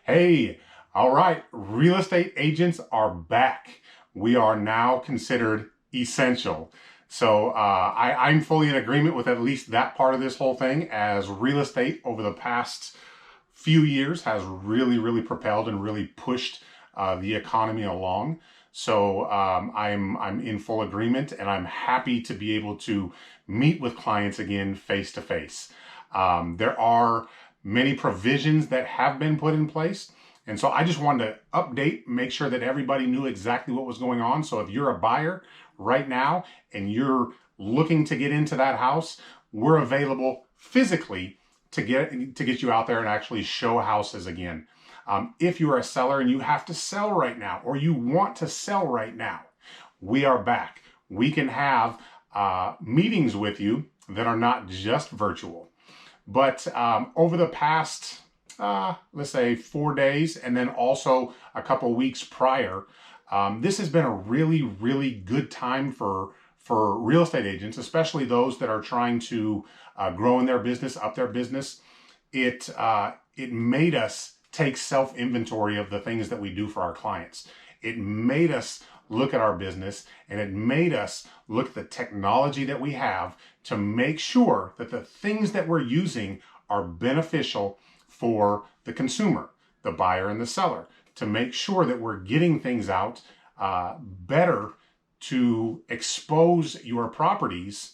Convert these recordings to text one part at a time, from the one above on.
Hey, all right, real estate agents are back. We are now considered essential. I'm fully in agreement with at least that part of this whole thing, as real estate over the past few years has really propelled and really pushed the economy along. I'm in full agreement, and I'm happy to be able to meet with clients again face to face. There are many provisions that have been put in place. And so I just wanted to update, make sure that everybody knew exactly what was going on. So if you're a buyer right now and you're looking to get into that house, we're available physically to get you out there and actually show houses again. If you're a seller and you have to sell right now, or you want to sell right now, we are back. We can have meetings with you that are not just virtual. But over the past, let's say 4 days, and then also a couple weeks prior, this has been a really good time for real estate agents, especially those that are trying to grow in their business, up their business. It made us take self-inventory of the things that we do for our clients. It made us look at our business, and it made us look at the technology that we have to make sure that the things that we're using are beneficial for the consumer, the buyer and the seller, to make sure that we're getting things out better to expose your properties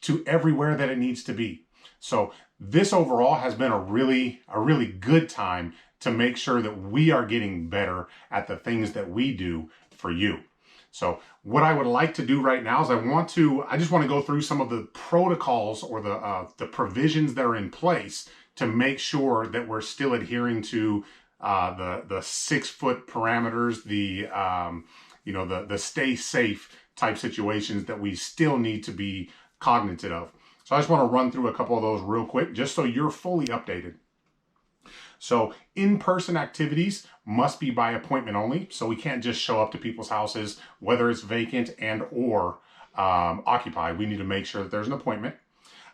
to everywhere that it needs to be. So this overall has been a really good time to make sure that we are getting better at the things that we do for you. So what I would like to do right now is I just want to go through some of the protocols or the provisions that are in place to make sure that we're still adhering to the 6-foot parameters, the stay safe type situations that we still need to be cognizant of. So I just want to run through a couple of those real quick, just so you're fully updated. So in-person activities must be by appointment only. So we can't just show up to people's houses, whether it's vacant and or occupied. We need to make sure that there's an appointment.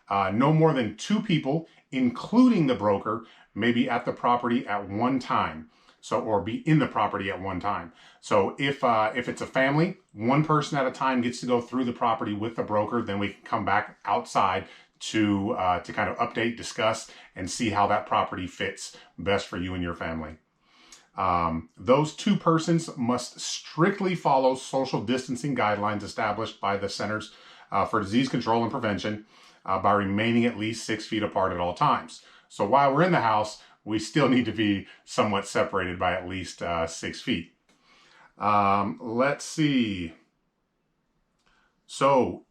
No more than 2 people, including the broker, may be at the property at one time. So, or be in the property at one time. So if it's a family, one person at a time gets to go through the property with the broker, then we can come back outside to kind of update, discuss, and see how that property fits best for you and your family. Those 2 persons must strictly follow social distancing guidelines established by the Centers for Disease Control and Prevention by remaining at least 6 feet apart at all times. So while we're in the house, we still need to be somewhat separated by at least 6 feet. Let's see. So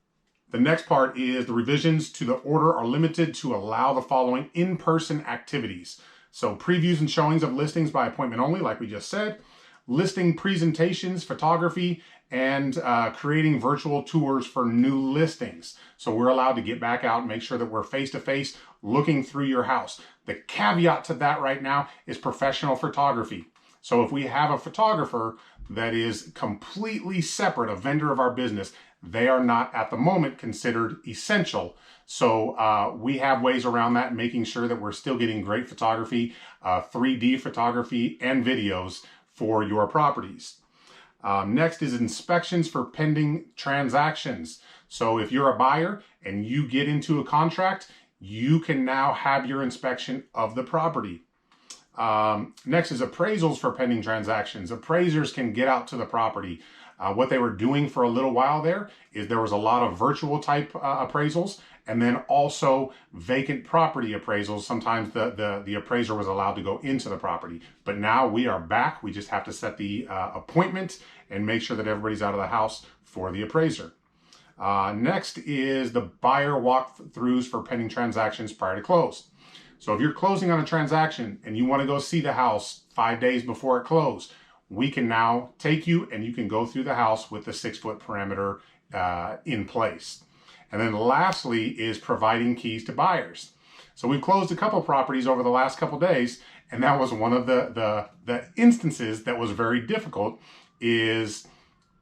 the next part is the revisions to the order are limited to allow the following in-person activities. So previews and showings of listings by appointment only, like we just said, listing presentations, photography, and creating virtual tours for new listings. So we're allowed to get back out and make sure that we're face-to-face looking through your house. The caveat to that right now is professional photography. So if we have a photographer that is completely separate, a vendor of our business, they are not at the moment considered essential. So we have ways around that, making sure that we're still getting great photography, 3D photography, and videos for your properties. Next is inspections for pending transactions. So if you're a buyer and you get into a contract, you can now have your inspection of the property. Next is appraisals for pending transactions. Appraisers can get out to the property. What they were doing for a little while there was a lot of virtual type appraisals, and then also vacant property appraisals. Sometimes the appraiser was allowed to go into the property, but now we are back. We just have to set the appointment and make sure that everybody's out of the house for the appraiser. Next is the buyer walkthroughs for pending transactions prior to close. So if you're closing on a transaction and you want to go see the house 5 days before it closed, we can now take you and you can go through the house with the 6-foot parameter in place. And then lastly is providing keys to buyers. So we've closed a couple properties over the last couple days, and that was one of the instances that was very difficult. Is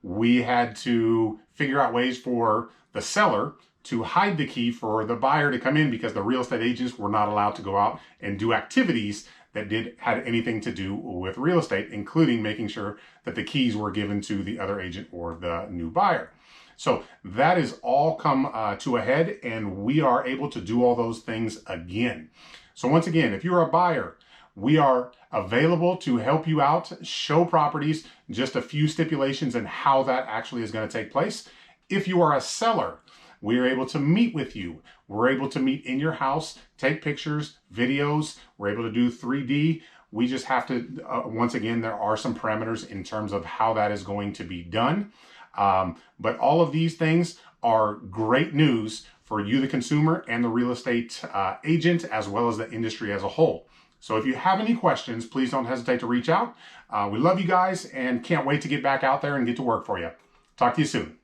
we had to figure out ways for the seller to hide the key for the buyer to come in, because the real estate agents were not allowed to go out and do activities that had anything to do with real estate, including making sure that the keys were given to the other agent or the new buyer. So that is all come to a head, and we are able to do all those things again. So once again, if you're a buyer, we are available to help you out, show properties, just a few stipulations and how that actually is going to take place. If you are a seller, we are able to meet with you. We're able to meet in your house, take pictures, videos. We're able to do 3D. We just have to, once again, there are some parameters in terms of how that is going to be done. But all of these things are great news for you, the consumer, and the real estate agent, as well as the industry as a whole. So if you have any questions, please don't hesitate to reach out. We love you guys and can't wait to get back out there and get to work for you. Talk to you soon.